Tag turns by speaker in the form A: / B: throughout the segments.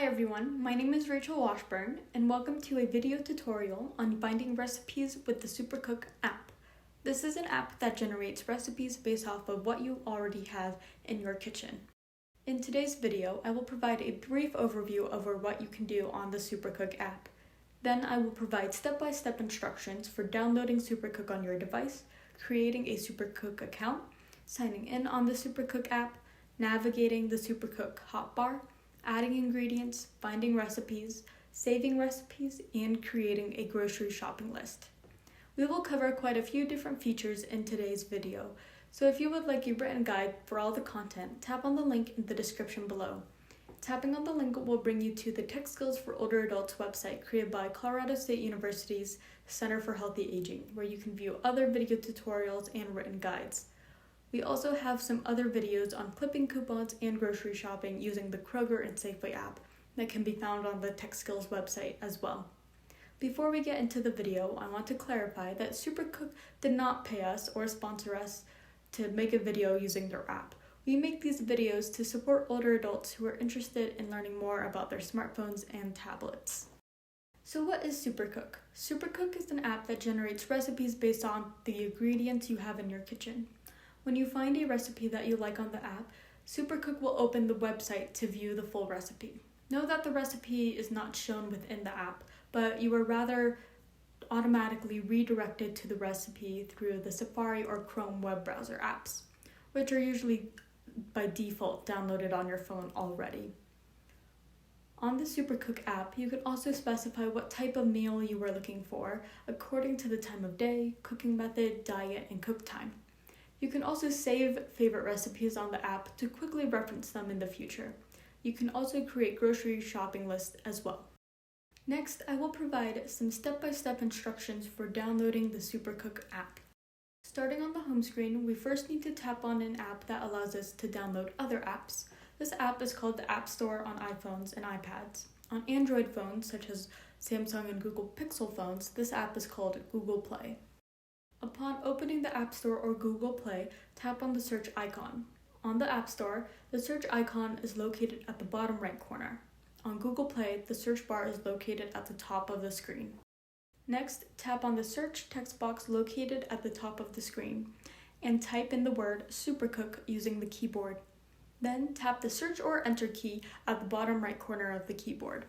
A: Hi everyone, my name is Rachel Washburn and welcome to a video tutorial on finding recipes with the Supercook app. This is an app that generates recipes based off of what you already have in your kitchen. In today's video, I will provide a brief overview over what you can do on the Supercook app. Then I will provide step-by-step instructions for downloading Supercook on your device, creating a Supercook account, signing in on the Supercook app, navigating the Supercook hotbar, adding ingredients, finding recipes, saving recipes, and creating a grocery shopping list. We will cover quite a few different features in today's video, so if you would like a written guide for all the content, tap on the link in the description below. Tapping on the link will bring you to the Tech Skills for Older Adults website created by Colorado State University's Center for Healthy Aging, where you can view other video tutorials and written guides. We also have some other videos on clipping coupons and grocery shopping using the Kroger and Safeway app that can be found on the Tech Skills website as well. Before we get into the video, I want to clarify that Supercook did not pay us or sponsor us to make a video using their app. We make these videos to support older adults who are interested in learning more about their smartphones and tablets. So what is Supercook? Supercook is an app that generates recipes based on the ingredients you have in your kitchen. When you find a recipe that you like on the app, Supercook will open the website to view the full recipe. Know that the recipe is not shown within the app, but you are rather automatically redirected to the recipe through the Safari or Chrome web browser apps, which are usually by default downloaded on your phone already. On the Supercook app, you can also specify what type of meal you are looking for according to the time of day, cooking method, diet, and cook time. You can also save favorite recipes on the app to quickly reference them in the future. You can also create grocery shopping lists as well. Next, I will provide some step-by-step instructions for downloading the Supercook app. Starting on the home screen, we first need to tap on an app that allows us to download other apps. This app is called the App Store on iPhones and iPads. On Android phones, such as Samsung and Google Pixel phones, this app is called Google Play. Upon opening the App Store or Google Play, tap on the search icon. On the App Store, the search icon is located at the bottom right corner. On Google Play, the search bar is located at the top of the screen. Next, tap on the search text box located at the top of the screen and type in the word Supercook using the keyboard. Then tap the search or enter key at the bottom right corner of the keyboard.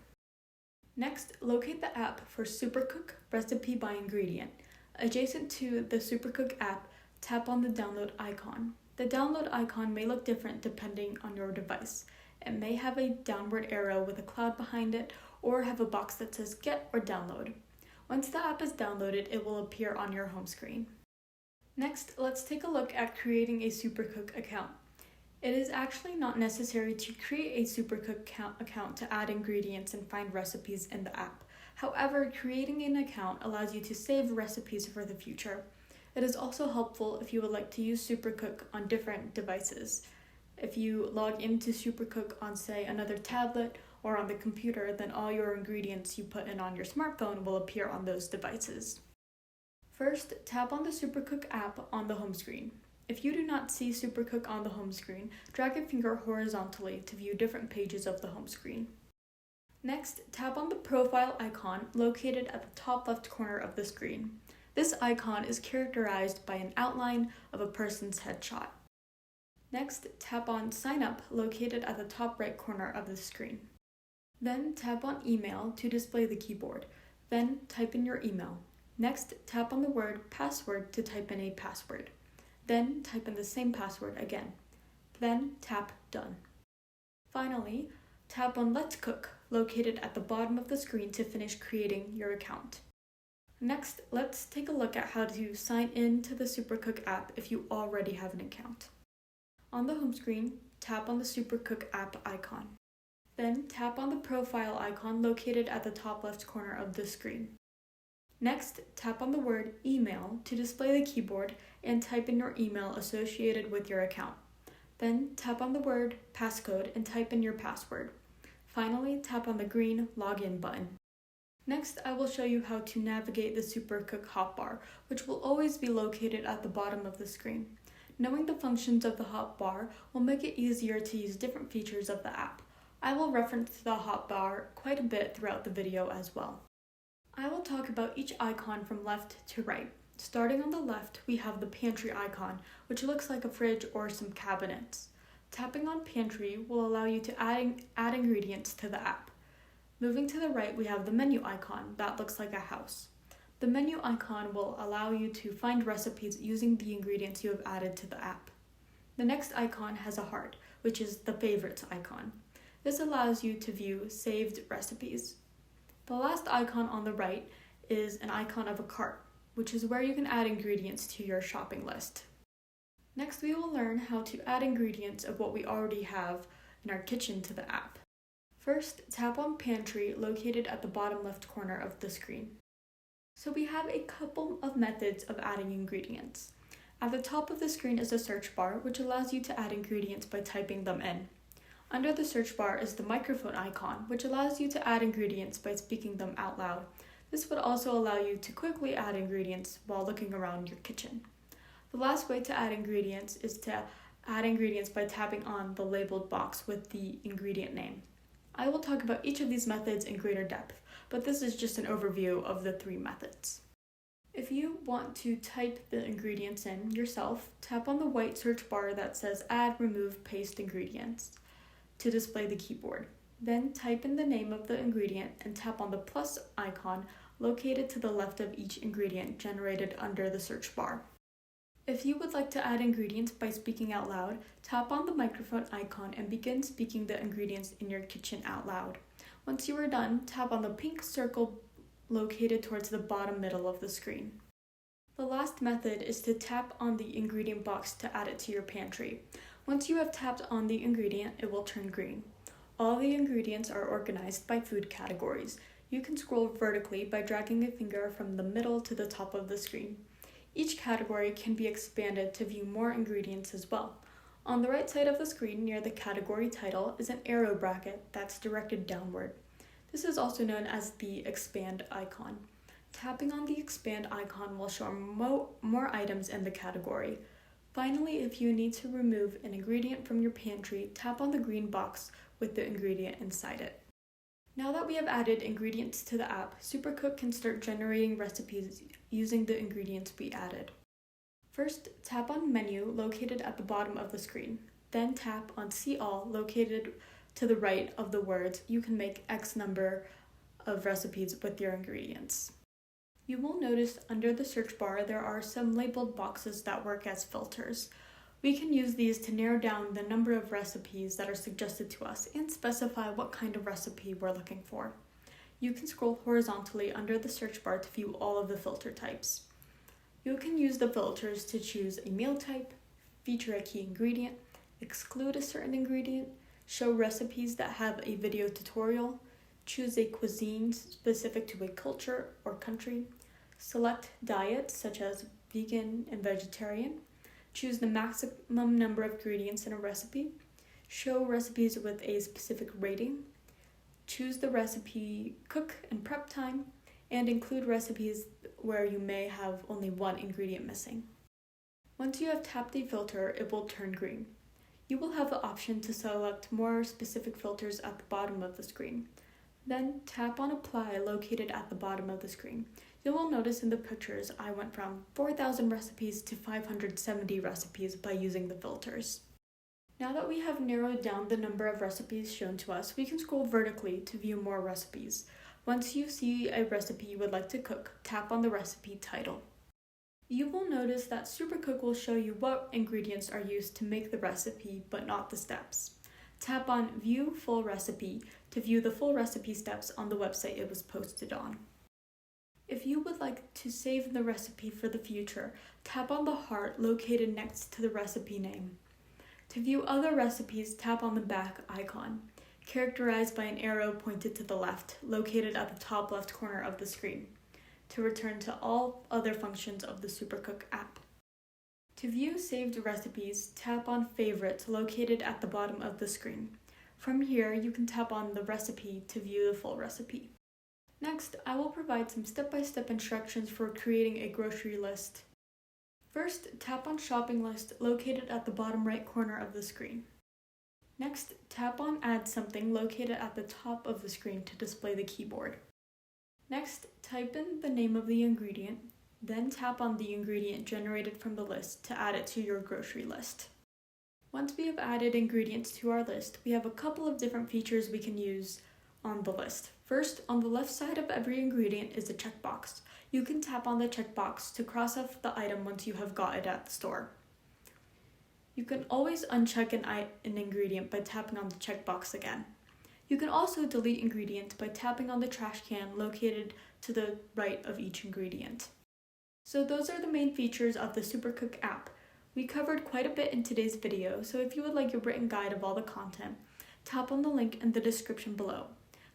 A: Next, locate the app for Supercook Recipe by Ingredient. Adjacent to the Supercook app, tap on the download icon. The download icon may look different depending on your device. It may have a downward arrow with a cloud behind it or have a box that says Get or Download. Once the app is downloaded, it will appear on your home screen. Next, let's take a look at creating a Supercook account. It is actually not necessary to create a Supercook account to add ingredients and find recipes in the app. However, creating an account allows you to save recipes for the future. It is also helpful if you would like to use Supercook on different devices. If you log into Supercook on, say, another tablet or on the computer, then all your ingredients you put in on your smartphone will appear on those devices. First, tap on the Supercook app on the home screen. If you do not see Supercook on the home screen, drag your finger horizontally to view different pages of the home screen. Next, tap on the profile icon located at the top left corner of the screen. This icon is characterized by an outline of a person's headshot. Next, tap on Sign Up located at the top right corner of the screen. Then tap on Email to display the keyboard. Then type in your email. Next, tap on the word Password to type in a password. Then type in the same password again. Then tap Done. Finally, tap on Let's Cook located at the bottom of the screen to finish creating your account. Next, let's take a look at how to sign in to the Supercook app if you already have an account. On the home screen, tap on the Supercook app icon. Then tap on the profile icon located at the top left corner of the screen. Next, tap on the word Email to display the keyboard and type in your email associated with your account. Then tap on the word Passcode and type in your password. Finally, tap on the green Login button. Next, I will show you how to navigate the Supercook hotbar, which will always be located at the bottom of the screen. Knowing the functions of the hotbar will make it easier to use different features of the app. I will reference the hotbar quite a bit throughout the video as well. I will talk about each icon from left to right. Starting on the left, we have the pantry icon, which looks like a fridge or some cabinets. Tapping on pantry will allow you to add ingredients to the app. Moving to the right, we have the menu icon that looks like a house. The menu icon will allow you to find recipes using the ingredients you have added to the app. The next icon has a heart, which is the favorites icon. This allows you to view saved recipes. The last icon on the right is an icon of a cart, which is where you can add ingredients to your shopping list. Next, we will learn how to add ingredients of what we already have in our kitchen to the app. First, tap on Pantry located at the bottom left corner of the screen. So we have a couple of methods of adding ingredients. At the top of the screen is a search bar, which allows you to add ingredients by typing them in. Under the search bar is the microphone icon, which allows you to add ingredients by speaking them out loud. This would also allow you to quickly add ingredients while looking around your kitchen. The last way to add ingredients is to add ingredients by tapping on the labeled box with the ingredient name. I will talk about each of these methods in greater depth, but this is just an overview of the three methods. If you want to type the ingredients in yourself, tap on the white search bar that says Add, Remove, Paste Ingredients to display the keyboard. Then type in the name of the ingredient and tap on the plus icon located to the left of each ingredient generated under the search bar. If you would like to add ingredients by speaking out loud, tap on the microphone icon and begin speaking the ingredients in your kitchen out loud. Once you are done, tap on the pink circle located towards the bottom middle of the screen. The last method is to tap on the ingredient box to add it to your pantry. Once you have tapped on the ingredient, it will turn green. All the ingredients are organized by food categories. You can scroll vertically by dragging a finger from the middle to the top of the screen. Each category can be expanded to view more ingredients as well. On the right side of the screen, near the category title, is an arrow bracket that's directed downward. This is also known as the expand icon. Tapping on the expand icon will show more items in the category. Finally, if you need to remove an ingredient from your pantry, tap on the green box with the ingredient inside it. Now that we have added ingredients to the app, Supercook can start generating recipes using the ingredients we added. First, tap on Menu located at the bottom of the screen. Then tap on See All located to the right of the words You can make X number of recipes with your ingredients. You will notice under the search bar there are some labeled boxes that work as filters. We can use these to narrow down the number of recipes that are suggested to us and specify what kind of recipe we're looking for. You can scroll horizontally under the search bar to view all of the filter types. You can use the filters to choose a meal type, feature a key ingredient, exclude a certain ingredient, show recipes that have a video tutorial, choose a cuisine specific to a culture or country, select diets such as vegan and vegetarian, choose the maximum number of ingredients in a recipe, show recipes with a specific rating, choose the recipe cook and prep time, and include recipes where you may have only one ingredient missing. Once you have tapped a filter, it will turn green. You will have the option to select more specific filters at the bottom of the screen. Then tap on Apply located at the bottom of the screen. You will notice in the pictures I went from 4,000 recipes to 570 recipes by using the filters. Now that we have narrowed down the number of recipes shown to us, we can scroll vertically to view more recipes. Once you see a recipe you would like to cook, tap on the recipe title. You will notice that Supercook will show you what ingredients are used to make the recipe, but not the steps. Tap on View Full Recipe to view the full recipe steps on the website it was posted on. If you would like to save the recipe for the future, tap on the heart located next to the recipe name. To view other recipes, tap on the back icon, characterized by an arrow pointed to the left, located at the top left corner of the screen, to return to all other functions of the Supercook app. To view saved recipes, tap on Favorites located at the bottom of the screen. From here, you can tap on the recipe to view the full recipe. Next, I will provide some step-by-step instructions for creating a grocery list. First, tap on Shopping List located at the bottom right corner of the screen. Next, tap on Add Something located at the top of the screen to display the keyboard. Next, type in the name of the ingredient, then tap on the ingredient generated from the list to add it to your grocery list. Once we have added ingredients to our list, we have a couple of different features we can use on the list. First, on the left side of every ingredient is a checkbox. You can tap on the checkbox to cross off the item once you have got it at the store. You can always uncheck an ingredient by tapping on the checkbox again. You can also delete ingredients by tapping on the trash can located to the right of each ingredient. So those are the main features of the Supercook app. We covered quite a bit in today's video, so if you would like a written guide of all the content, tap on the link in the description below.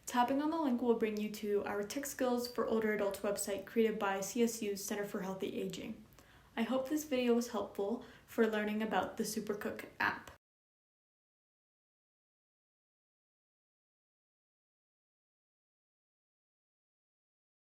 A: Tapping on the link will bring you to our Tech Skills for Older Adults website created by CSU's Center for Healthy Aging. I hope this video was helpful for learning about the Supercook app.